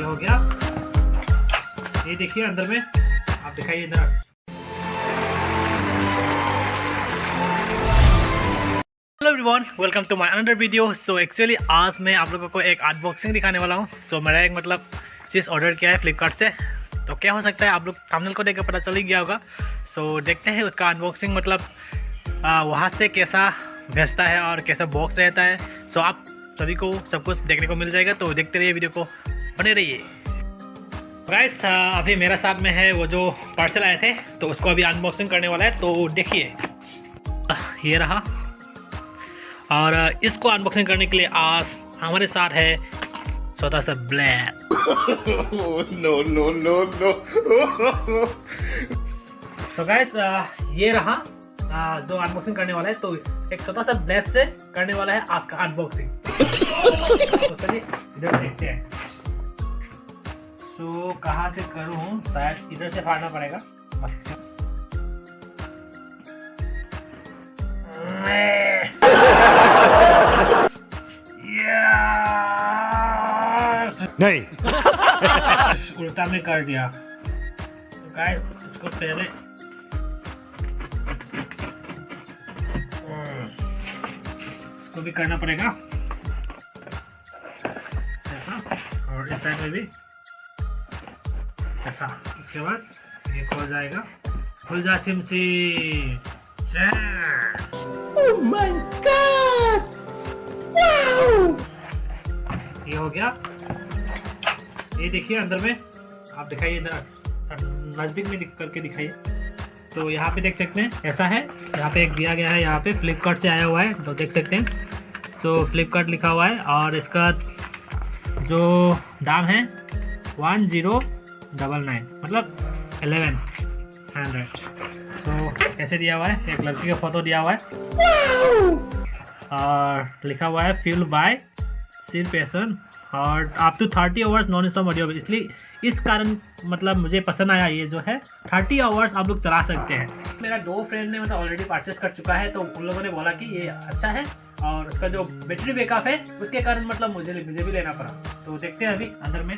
ये हो गया। ये देखिए अंदर में, आप दिखाइए इधर। Hello everyone, welcome to my another video. So actually आज मैं आप लोगों को एक अनबॉक्सिंग दिखाने वाला हूँ। सो मेरा एक चीज़ ऑर्डर किया है फ्लिपकार्ट से। तो क्या हो सकता है, आप लोग थंबनेल को देखकर पता चल ही गया होगा। सो देखते हैं उसका अनबॉक्सिंग, वहाँ से कैसा भेजता है और कैसा बॉक्स रहता है। सो आप सभी को सब कुछ देखने को मिल जाएगा, तो देखते रहिए वीडियो को, बने रहिए। गाइस अभी मेरा साथ में है वो जो पार्सल आए थे, तो उसको अभी अनबॉक्सिंग करने वाला है। तो देखिए ये रहा, और इसको अनबॉक्सिंग करने के लिए आज हमारे साथ है छोटा सा ब्लैक। नो। तो गाइस ये रहा जो अनबॉक्सिंग करने वाला है। तो एक छोटा सा ब्लैक से करने वाला है आज का अनबॉक्सिंग। तो चलिए इधर देखते हैं। तो कहाँ से करूँ, शायद इधर से फाड़ना पड़ेगा। नहीं। उल्टा में कर दिया। तो गाइस इसको पहले इसको भी करना पड़ेगा ऐसा, और इस साइड में भी ऐसा। इसके बाद ये खुल जाएगा। खुल जा सिमसी। Oh my god, wow! ये हो गया। ये देखिए अंदर में, आप दिखाइए इधर, नजदीक में करके दिखाइए। तो यहाँ पे देख सकते हैं ऐसा है। यहाँ पे एक दिया गया है, यहाँ पे फ्लिपकार्ट से आया हुआ है, तो देख सकते हैं। तो फ्लिपकार्ट लिखा हुआ है, और इसका जो दाम है 1099, मतलब 1100। तो ऐसे दिया हुआ है, एक लड़की का फोटो दिया हुआ है, और लिखा हुआ है फ्यूल बाय सिर पैसन, और आप तो 30 आवर्स नॉन स्टॉप ऑडियो। इसलिए इस कारण मुझे पसंद आया। ये जो है 30 आवर्स आप लोग चला सकते हैं। मेरा 2 फ्रेंड ने ऑलरेडी परचेस कर चुका है, तो उन लोगों ने बोला कि ये अच्छा है, और उसका जो बैटरी बैकअप है उसके कारण मुझे भी लेना पड़ा। तो देखते हैं अभी अंदर में,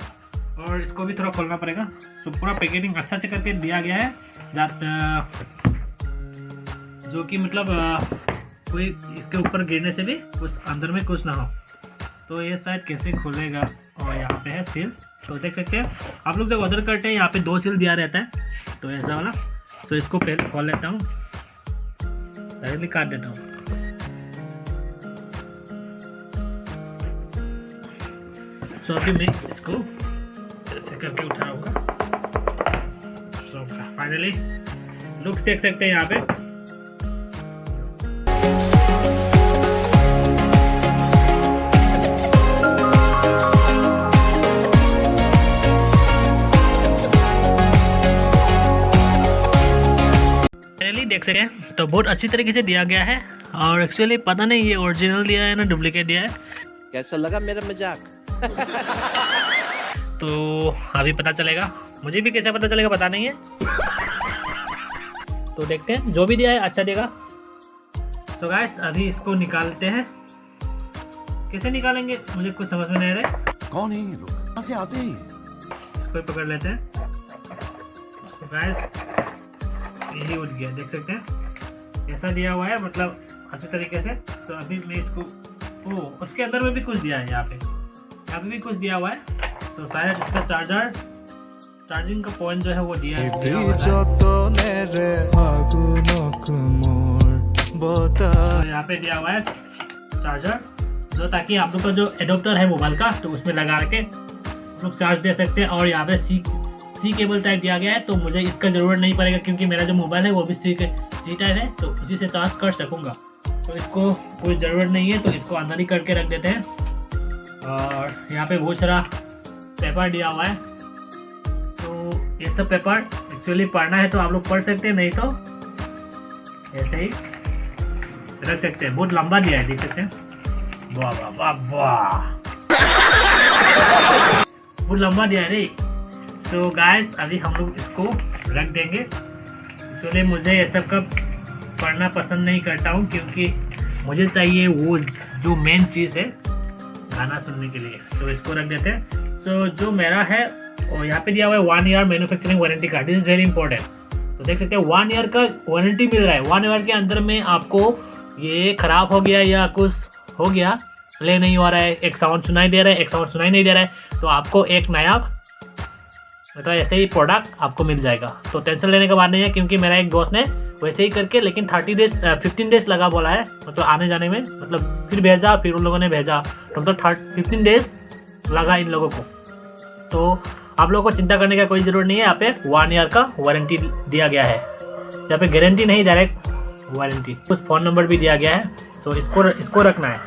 और इसको भी थोड़ा खोलना पड़ेगा। तो पूरा पैकेजिंग अच्छा से करके दिया गया है, जो कि कोई इसके ऊपर गिरने से भी कुछ अंदर में कुछ ना हो। तो ये शायद कैसे खुलेगा, और यहाँ पे है सील। तो देख सकते हैं आप लोग जब ऑर्डर करते हैं, यहाँ पे 2 सील दिया रहता है, तो ऐसा वाला। तो इसको पहले खोल लेता हूँ, डायरेक्टली काट देता हूँ। तो अभी मैं इसको ऐसे करके उठाऊंगा। तो फाइनली लुक्स देख सकते हैं यहाँ पे। देख सकते हैं, तो बहुत अच्छी तरीके से दिया गया है। और एक्चुअली पता नहीं ये ओरिजिनल दिया है ना डुप्लीकेट दिया है। कैसा लगा मेरा मजाक? तो अभी पता चलेगा, मुझे भी कैसे पता चलेगा पता नहीं है। तो देखते हैं, जो भी दिया है अच्छा देगा। तो गाइस अभी इसको निकालते हैं। कैसे निकालेंगे मुझे कुछ समझ में नहीं आ रहा है। कौन है ये लोग, कहाँ से आते हैं? इसको पकड़ लेते हैं। तो गाइस यही उठ गया, देख सकते हैं ऐसा दिया हुआ है, अच्छी तरीके से। तो अभी मैं इसको उसके अंदर में भी कुछ दिया है, यहाँ पे भी कुछ दिया हुआ है। तो शायद इसका चार्जिंग का पॉइंट जो है वो दिया है। तो यहाँ पे दिया हुआ है चार्जर, जो ताकि आप लोग का जो एडोप्टर है मोबाइल का, तो उसमें लगा के लोग चार्ज दे सकते हैं। और यहाँ पे सी केबल टाइप दिया गया है, तो मुझे इसका ज़रूरत नहीं पड़ेगा, क्योंकि मेरा जो मोबाइल है वो भी सी टाइप है, तो उसी से चार्ज कर सकूँगा। तो इसको कोई ज़रूरत नहीं है, तो इसको अंदर ही करके रख देते हैं। और यहाँ पे बहुत सारा पेपर दिया हुआ है। तो ये सब पेपर एक्चुअली पढ़ना है तो आप लोग पढ़ सकते हैं, नहीं तो ऐसे ही रख सकते हैं। बहुत लंबा दिया है, देख सकते हैं। वाह वाह वाह वाह, बहुत लंबा दिया है रे। तो गाइस अभी हम लोग इसको रख देंगे। एक्चुअली मुझे ये सब का पढ़ना पसंद नहीं करता हूँ, क्योंकि मुझे चाहिए वो जो मेन चीज़ है गाना सुनने के लिए। तो इसको रख देते हैं। सो जो मेरा है और यहाँ पे दिया हुआ है 1 year manufacturing warranty card, this is very important. तो देख सकते हैं 1 ईयर का वारंटी मिल रहा है। 1 ईयर के अंदर में आपको ये खराब हो गया या कुछ हो गया, प्ले नहीं हो रहा है, एक साउंड सुनाई दे रहा है, एक साउंड सुनाई नहीं दे रहा है, तो आपको एक नया मतलब ऐसे ही प्रोडक्ट आपको मिल जाएगा। तो टेंशन लेने का बात नहीं है, क्योंकि मेरा एक दोस्त ने वैसे ही करके, लेकिन 15 डेज लगा बोला है, मतलब आने जाने में, मतलब फिर भेजा, फिर उन लोगों ने भेजा, टोटल 15 डेज लगा इन लोगों को। तो आप लोगों को चिंता करने का कोई ज़रूरत नहीं है। यहाँ पे 1 ईयर का वारंटी दिया गया है, यहाँ पे गारंटी नहीं, डायरेक्ट वारंटी। कुछ फ़ोन नंबर भी दिया गया है, सो इसको रखना है,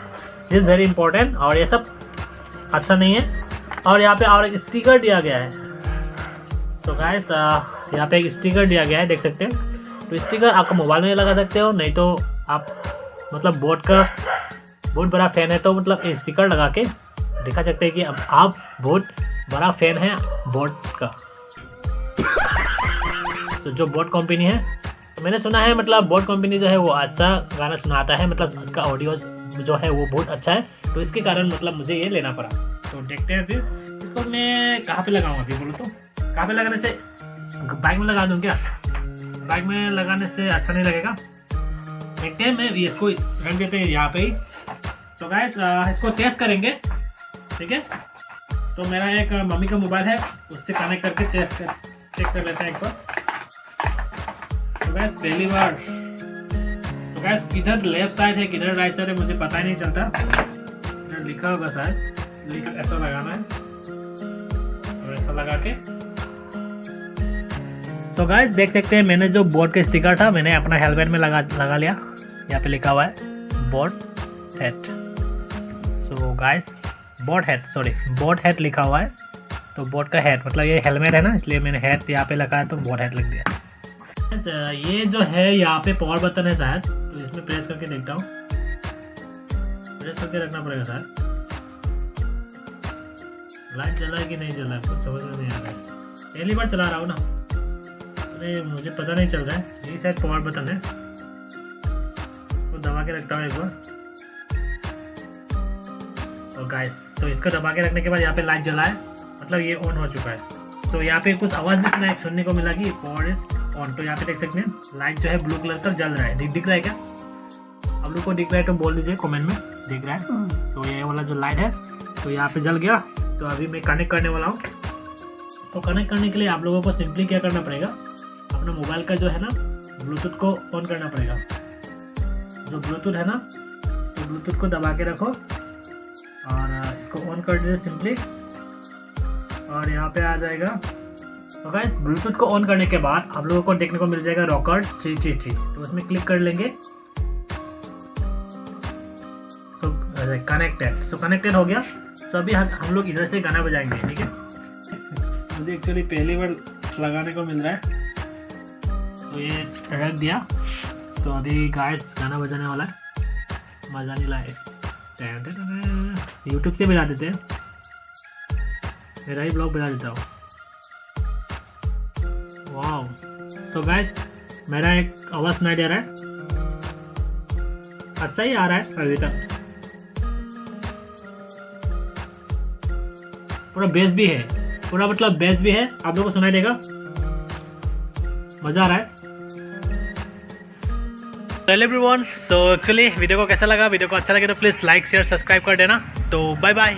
दिस इज़ वेरी इंपॉर्टेंट। और ये सब अच्छा नहीं है। और यहाँ पे और एक स्टिकर दिया गया है। तो गाइस यहाँ पे एक स्टिकर दिया गया है, देख सकते हैं। तो स्टिकर आपका मोबाइल में लगा सकते हो, नहीं तो आप मतलब बोट का बहुत बड़ा फ़ैन है तो मतलब ये स्टिकर लगा के दिखा सकते हैं कि अब आप बहुत बड़ा फ़ैन है बोट का। तो जो बोट कंपनी है, मैंने सुना है मतलब बोट कंपनी जो है वो अच्छा गाना सुनाता है, मतलब उसका ऑडियो जो है वो बहुत अच्छा है, तो इसके कारण मतलब मुझे ये लेना पड़ा। तो देखते हैं फिर इसको मैं कहाँ पे लगाऊँ अभी, बोलो तो कहाँ पे लगाने से, बाइक में लगा दूँ क्या? बाइक में लगाने से अच्छा नहीं लगेगा। देखते हैं, मैं इसको रख देते हैं यहाँ पे ही। तो गाइस इसको टेस्ट करेंगे, ठीक है। तो मेरा एक मम्मी का मोबाइल है, उससे कनेक्ट करके चेक कर लेते हैं एक बार। तो गाइस पहली बार, तो गाइस किधर लेफ्ट साइड है किधर राइट साइड है मुझे पता ही नहीं चलता। इधर लिखा होगा शायद, लिखा ऐसा लगाना है और ऐसा लगा के। तो गाइस देख सकते हैं मैंने जो बोट का स्टिकर था मैंने अपना हेलमेट में लगा लिया। यहाँ पे लिखा हुआ है boat head. So guys boat head लिखा हुआ है, तो बोट का हेड मतलब ये हेलमेट है ना, इसलिए मैंने हेड यहाँ पे लगा है तो बोट हेड लिख दिया। ये जो है यहाँ पे पावर बटन है शायद, तो इसमें प्रेस करके देखता हूँ, प्रेस करके रखना पड़ेगा शायद। लाइट जला है कि नहीं जला है कुछ समझ में नहीं आ रहा है, पहली बार चला रहा हूँ ना, अरे मुझे पता नहीं चल रहा है। ये शायद पावर बटन है, तो दबा के रखता हूँ एक बार। और गाइस तो इसको दबा के रखने के बाद यहाँ पे लाइट जला है, मतलब ये ऑन हो चुका है। तो यहाँ पे कुछ आवाज़ भी सुनने को मिला कि पावर इज ऑन। तो यहाँ पे देख सकते हैं लाइट जो है ब्लू कलर का जल रहा है, दिख रहा है क्या? आप लोग को दिख रहा है तो बोल दीजिए कमेंट में, दिख रहा है? तो ये वाला जो लाइट है तो यहाँ पे जल गया। तो अभी मैं कनेक्ट करने वाला हूँ। तो कनेक्ट करने के लिए आप लोगों को सिंपली क्या करना पड़ेगा, अपना मोबाइल का जो है ना ब्लूटूथ को ऑन करना पड़ेगा। जो ब्लूटूथ है ना, तो ब्लूटूथ को दबा के रखो और इसको ऑन कर दीजिए सिंपली, और यहाँ पे आ जाएगा। तो गाइस ब्लूटूथ को ऑन करने के बाद आप लोगों को देखने को मिल जाएगा रॉकर 333, तो उसमें क्लिक कर लेंगे। सो कनेक्टेड हो गया। तो अभी हम लोग इधर से गाना बजाएंगे, ठीक है। मुझे एक्चुअली पहली बार लगाने को मिल रहा है, तो ये रख दिया। तो अभी गाइस गाना बजाने वाला है, मजा नहीं लाए, यूट्यूब से बजा देते हैं, मेरा ही ब्लॉग बजा देता हूँ। वाओ। सो गाइस मेरा एक आवाज़ सुनाई दे रहा है, अच्छा ही आ रहा है अभी तक, पूरा बेस भी है, पूरा मतलब बेस भी है, आप लोगों को सुनाई देगा, मज़ा आ रहा है। Hello everyone, so actually video को कैसा लगा, वीडियो को अच्छा लगे तो प्लीज़ लाइक शेयर सब्सक्राइब कर देना। तो बाय बाय।